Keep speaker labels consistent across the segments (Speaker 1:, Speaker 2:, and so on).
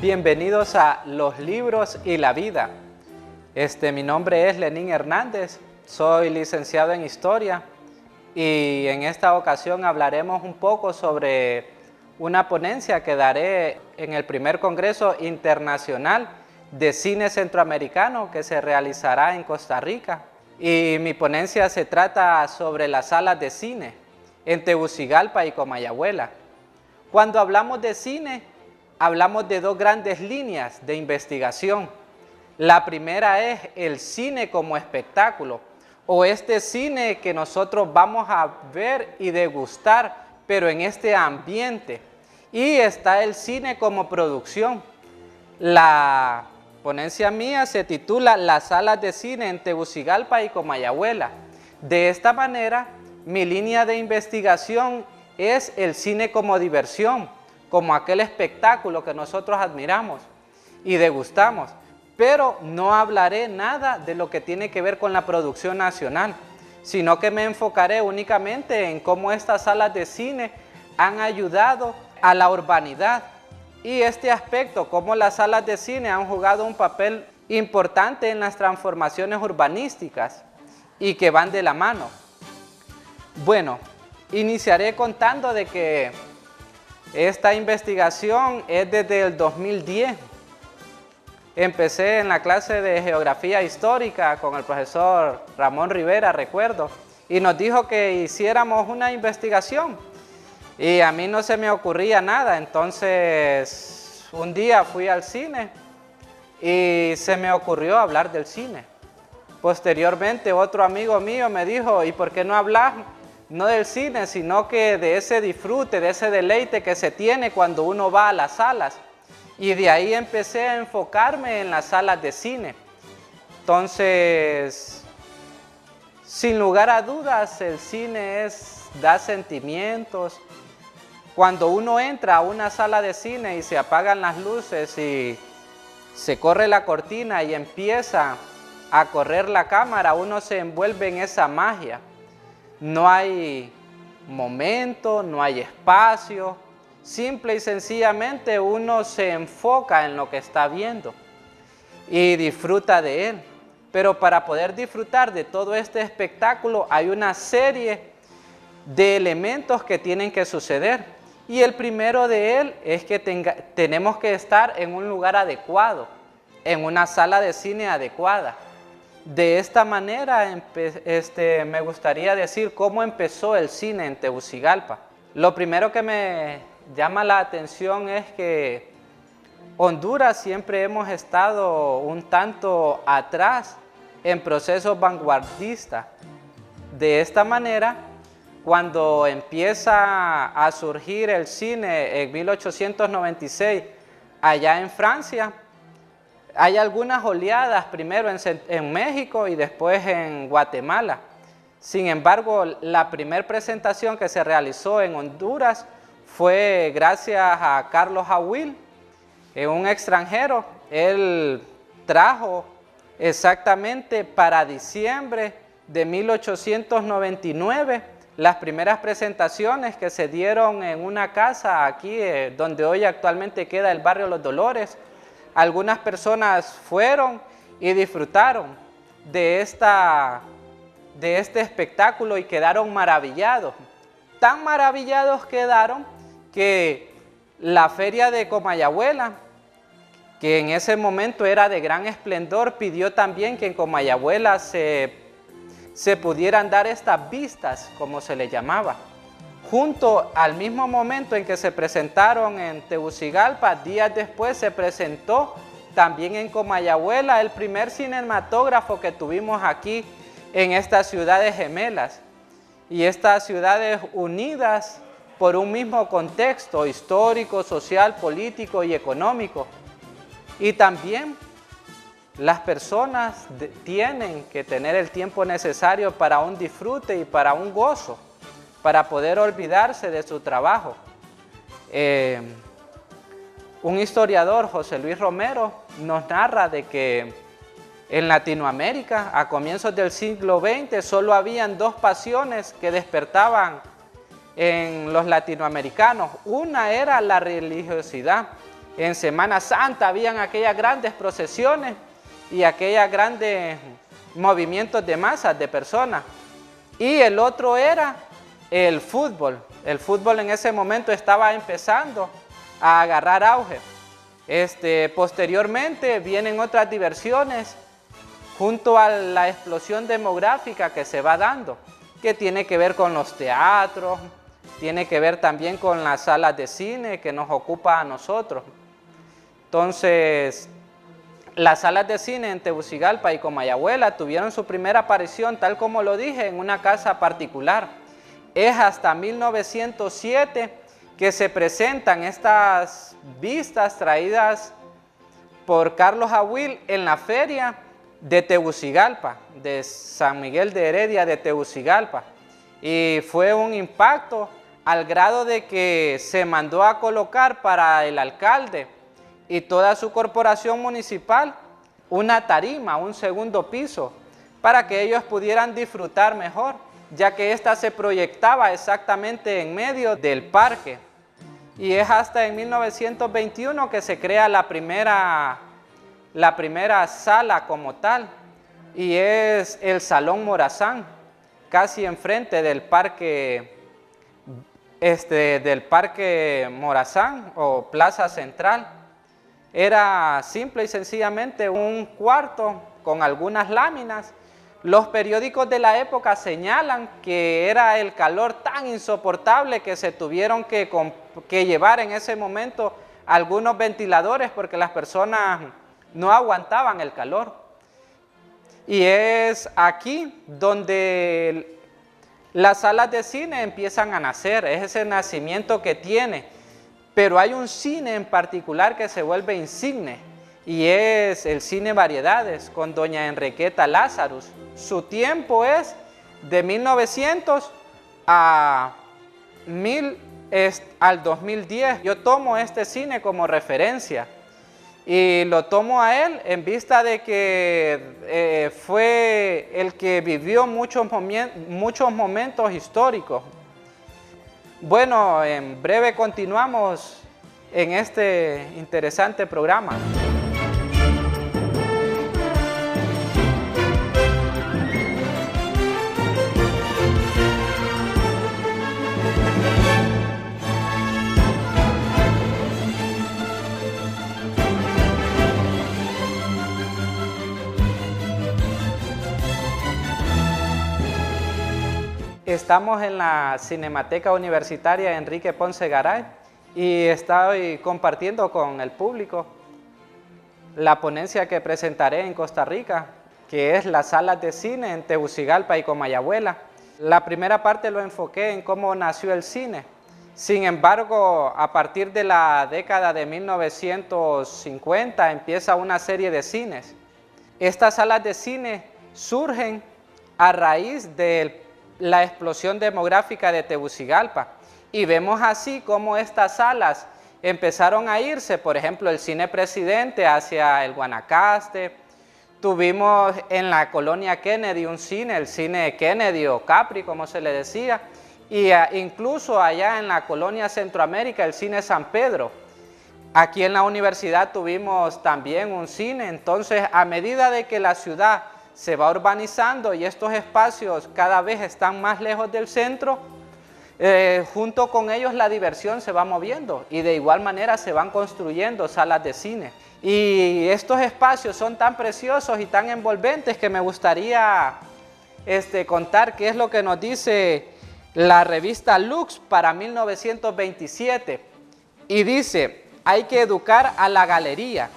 Speaker 1: Bienvenidos a Los Libros y la Vida. Mi nombre es Lenín Hernández, soy licenciado en Historia y en esta ocasión hablaremos un poco sobre una ponencia que daré en el primer Congreso Internacional de Cine Centroamericano que se realizará en Costa Rica. Y mi ponencia se trata sobre las salas de cine en Tegucigalpa y Comayagüela. Cuando hablamos de cine, hablamos de dos grandes líneas de investigación. La primera es el cine como espectáculo, o este cine que nosotros vamos a ver y degustar, pero en este ambiente. Y está el cine como producción. La ponencia mía se titula Las salas de cine en Tegucigalpa y Comayagüela. De esta manera, mi línea de investigación es el cine como diversión, como aquel espectáculo que nosotros admiramos y degustamos, pero no hablaré nada de lo que tiene que ver con la producción nacional, sino que me enfocaré únicamente en cómo estas salas de cine han ayudado a la urbanidad y este aspecto, cómo las salas de cine han jugado un papel importante en las transformaciones urbanísticas y que van de la mano. Bueno, iniciaré contando de que esta investigación es desde el 2010. Empecé en la clase de Geografía Histórica con el profesor Ramón Rivera, recuerdo, y nos dijo que hiciéramos una investigación. Y a mí no se me ocurría nada, entonces un día fui al cine y se me ocurrió hablar del cine. Posteriormente otro amigo mío me dijo, ¿y por qué no hablas no del cine, sino que de ese disfrute, de ese deleite que se tiene cuando uno va a las salas? Y de ahí empecé a enfocarme en las salas de cine. Entonces, sin lugar a dudas, el cine da sentimientos. Cuando uno entra a una sala de cine y se apagan las luces y se corre la cortina y empieza a correr la cámara, uno se envuelve en esa magia. No hay momento, no hay espacio, simple y sencillamente uno se enfoca en lo que está viendo y disfruta de él. Pero para poder disfrutar de todo este espectáculo hay una serie de elementos que tienen que suceder. Y el primero de él es que tenemos que estar en un lugar adecuado, en una sala de cine adecuada. De esta manera me gustaría decir cómo empezó el cine en Tegucigalpa. Lo primero que me llama la atención es que Honduras siempre hemos estado un tanto atrás en procesos vanguardistas. De esta manera, cuando empieza a surgir el cine en 1896 allá en Francia, hay algunas oleadas, primero en México y después en Guatemala. Sin embargo, la primera presentación que se realizó en Honduras fue gracias a Carlos Awil, un extranjero. Él trajo exactamente para diciembre de 1899 las primeras presentaciones que se dieron en una casa aquí donde hoy actualmente queda el barrio Los Dolores. Algunas personas fueron y disfrutaron de este espectáculo y quedaron maravillados. Tan maravillados quedaron que la feria de Comayagüela, que en ese momento era de gran esplendor, pidió también que en Comayagüela se pudieran dar estas vistas, como se le llamaba. Junto al mismo momento en que se presentaron en Tegucigalpa, días después se presentó también en Comayagüela el primer cinematógrafo que tuvimos aquí en estas ciudades gemelas. Y estas ciudades unidas por un mismo contexto histórico, social, político y económico. Y también las personas tienen que tener el tiempo necesario para un disfrute y para un gozo, para poder olvidarse de su trabajo. Un historiador, José Luis Romero, nos narra de que en Latinoamérica, a comienzos del siglo XX, solo habían dos pasiones que despertaban en los latinoamericanos. Una era la religiosidad En Semana Santa habían aquellas grandes procesiones y aquellos grandes movimientos de masas de personas. Y el otro era el fútbol. El fútbol en ese momento estaba empezando a agarrar auge. Posteriormente vienen otras diversiones junto a la explosión demográfica que se va dando, que tiene que ver con los teatros, tiene que ver también con las salas de cine que nos ocupa a nosotros. Entonces, las salas de cine en Tegucigalpa y Comayagüela tuvieron su primera aparición, tal como lo dije, en una casa particular. Es hasta 1907 que se presentan estas vistas traídas por Carlos Ahuil en la feria de Tegucigalpa, de San Miguel de Heredia de Tegucigalpa. Y fue un impacto al grado de que se mandó a colocar para el alcalde y toda su corporación municipal una tarima, un segundo piso, para que ellos pudieran disfrutar mejor, ya que ésta se proyectaba exactamente en medio del parque. Y es hasta en 1921 que se crea la primera sala como tal, y es el Salón Morazán, casi enfrente del parque Morazán o Plaza Central. Era simple y sencillamente un cuarto con algunas láminas. Los periódicos de la época señalan que era el calor tan insoportable que se tuvieron que llevar en ese momento algunos ventiladores porque las personas no aguantaban el calor. Y es aquí donde las salas de cine empiezan a nacer, es ese nacimiento que tiene. Pero hay un cine en particular que se vuelve insigne, y es el cine Variedades con doña Enriqueta Lazarus. Su tiempo es de 1900 al 2010. Yo tomo este cine como referencia y lo tomo a él en vista de que fue el que vivió muchos momentos históricos. Bueno, en breve continuamos en este interesante programa. Estamos en la Cinemateca Universitaria Enrique Ponce Garay y estoy compartiendo con el público la ponencia que presentaré en Costa Rica, que es las salas de cine en Tegucigalpa y Comayagüela. La primera parte lo enfoqué en cómo nació el cine. Sin embargo, a partir de la década de 1950 empieza una serie de cines. Estas salas de cine surgen a raíz de la explosión demográfica de Tegucigalpa, y vemos así cómo estas salas empezaron a irse. Por ejemplo, el Cine Presidente hacia el Guanacaste. Tuvimos en la colonia Kennedy un cine, el Cine Kennedy o Capri, como se le decía, y incluso allá en la colonia Centroamérica el Cine San Pedro. Aquí en la universidad tuvimos también un cine. Entonces, a medida de que la ciudad se va urbanizando y estos espacios cada vez están más lejos del centro, junto con ellos la diversión se va moviendo, y de igual manera se van construyendo salas de cine. Y estos espacios son tan preciosos y tan envolventes que me gustaría contar qué es lo que nos dice la revista Lux para 1927. Y dice: hay que educar a la galería.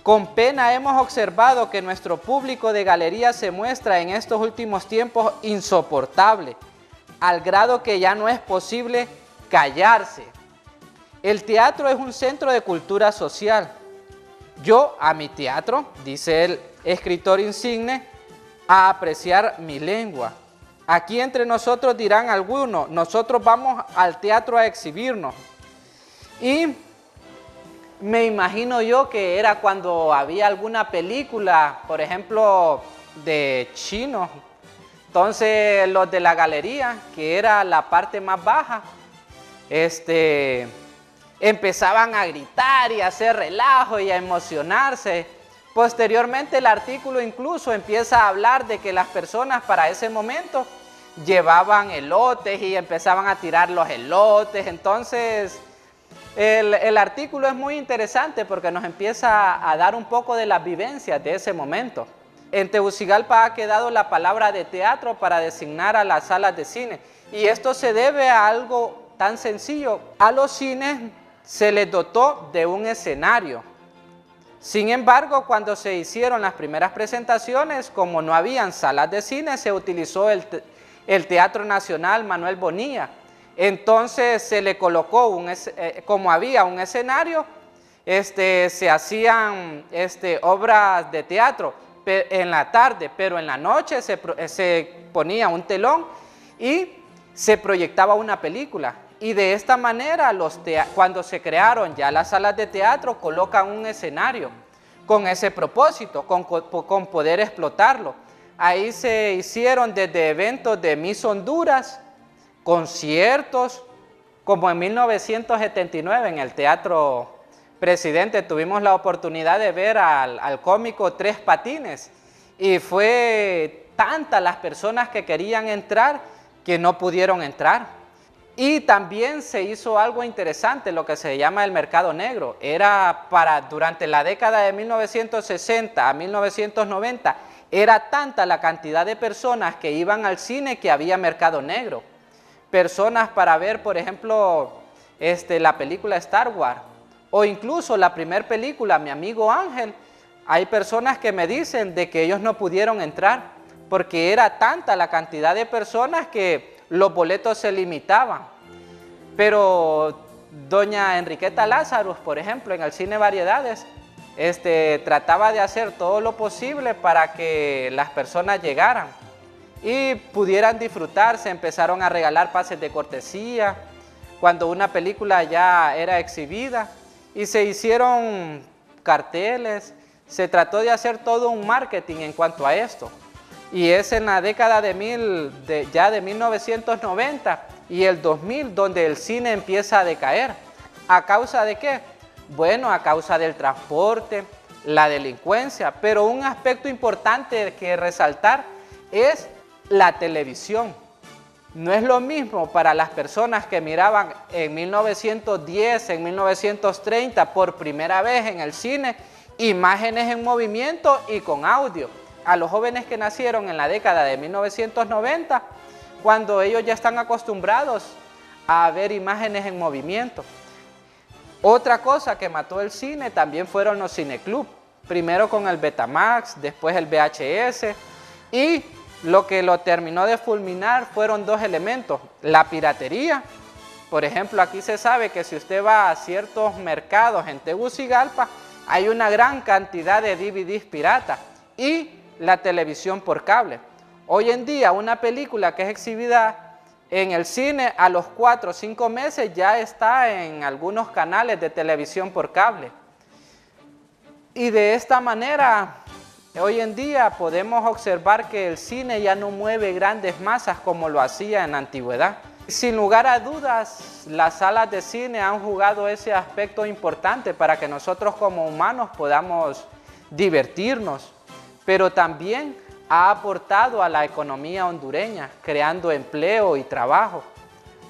Speaker 1: Con pena hemos observado que nuestro público de galería se muestra en estos últimos tiempos insoportable, al grado que ya no es posible callarse. El teatro es un centro de cultura social. Yo a mi teatro, dice el escritor insigne, a apreciar mi lengua. Aquí entre nosotros dirán algunos, nosotros vamos al teatro a exhibirnos. Y me imagino yo que era cuando había alguna película, por ejemplo, de chinos. Entonces los de la galería, que era la parte más baja, empezaban a gritar y a hacer relajo y a emocionarse. Posteriormente el artículo incluso empieza a hablar de que las personas para ese momento llevaban elotes y empezaban a tirar los elotes. Entonces el artículo es muy interesante porque nos empieza a dar un poco de las vivencias de ese momento. En Tegucigalpa ha quedado la palabra de teatro para designar a las salas de cine, y esto se debe a algo tan sencillo. A los cines se les dotó de un escenario. Sin embargo, cuando se hicieron las primeras presentaciones, como no habían salas de cine, se utilizó el Teatro Nacional Manuel Bonilla. Entonces se le colocó, como había un escenario, se hacían obras de teatro en la tarde, pero en la noche se ponía un telón y se proyectaba una película. Y de esta manera, cuando se crearon ya las salas de teatro, colocan un escenario con ese propósito, con poder explotarlo. Ahí se hicieron desde eventos de Miss Honduras, conciertos, como en 1979 en el Teatro Presidente tuvimos la oportunidad de ver al cómico Tres Patines, y fue tantas las personas que querían entrar que no pudieron entrar. Y también se hizo algo interesante, lo que se llama el mercado negro. Durante la década de 1960 a 1990, era tanta la cantidad de personas que iban al cine que había mercado negro. Personas para ver, por ejemplo, la película Star Wars, o incluso la primera película, Mi Amigo Ángel. Hay personas que me dicen de que ellos no pudieron entrar porque era tanta la cantidad de personas que los boletos se limitaban. Pero doña Enriqueta Lázaro, por ejemplo, en el Cine Variedades, trataba de hacer todo lo posible para que las personas llegaran y pudieran disfrutar. Se empezaron a regalar pases de cortesía cuando una película ya era exhibida, y se hicieron carteles. Se trató de hacer todo un marketing en cuanto a esto. Y es en la década de 1990 y el 2000 donde el cine empieza a decaer. ¿A causa de qué? Bueno, a causa del transporte, la delincuencia, pero un aspecto importante que resaltar es la televisión. No es lo mismo para las personas que miraban en 1910, en 1930, por primera vez en el cine, imágenes en movimiento y con audio. A los jóvenes que nacieron en la década de 1990, cuando ellos ya están acostumbrados a ver imágenes en movimiento. Otra cosa que mató el cine también fueron los cineclub. Primero con el Betamax, después el VHS, y lo que lo terminó de fulminar fueron dos elementos: la piratería. Por ejemplo, aquí se sabe que si usted va a ciertos mercados en Tegucigalpa, hay una gran cantidad de DVDs piratas, y la televisión por cable. Hoy en día una película que es exhibida en el cine a los 4 o 5 meses ya está en algunos canales de televisión por cable. Y de esta manera, hoy en día podemos observar que el cine ya no mueve grandes masas como lo hacía en la antigüedad. Sin lugar a dudas, las salas de cine han jugado ese aspecto importante para que nosotros como humanos podamos divertirnos, pero también ha aportado a la economía hondureña, creando empleo y trabajo.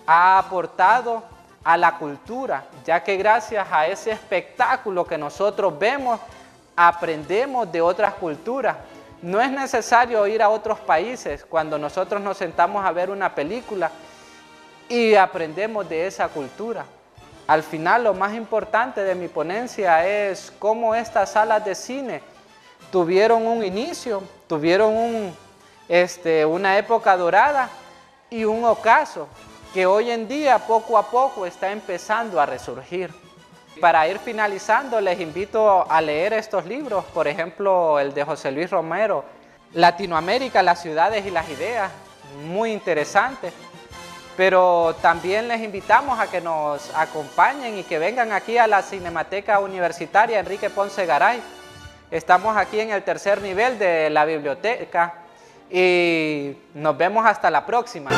Speaker 1: Ha aportado a la cultura, ya que gracias a ese espectáculo que nosotros vemos, aprendemos de otras culturas. No es necesario ir a otros países cuando nosotros nos sentamos a ver una película y aprendemos de esa cultura. Al final, lo más importante de mi ponencia es cómo estas salas de cine tuvieron un inicio, tuvieron una época dorada y un ocaso que hoy en día poco a poco está empezando a resurgir. Para ir finalizando, les invito a leer estos libros, por ejemplo, el de José Luis Romero, Latinoamérica, las ciudades y las ideas, muy interesante. Pero también les invitamos a que nos acompañen y que vengan aquí a la Cinemateca Universitaria Enrique Ponce Garay. Estamos aquí en el tercer nivel de la biblioteca y nos vemos hasta la próxima.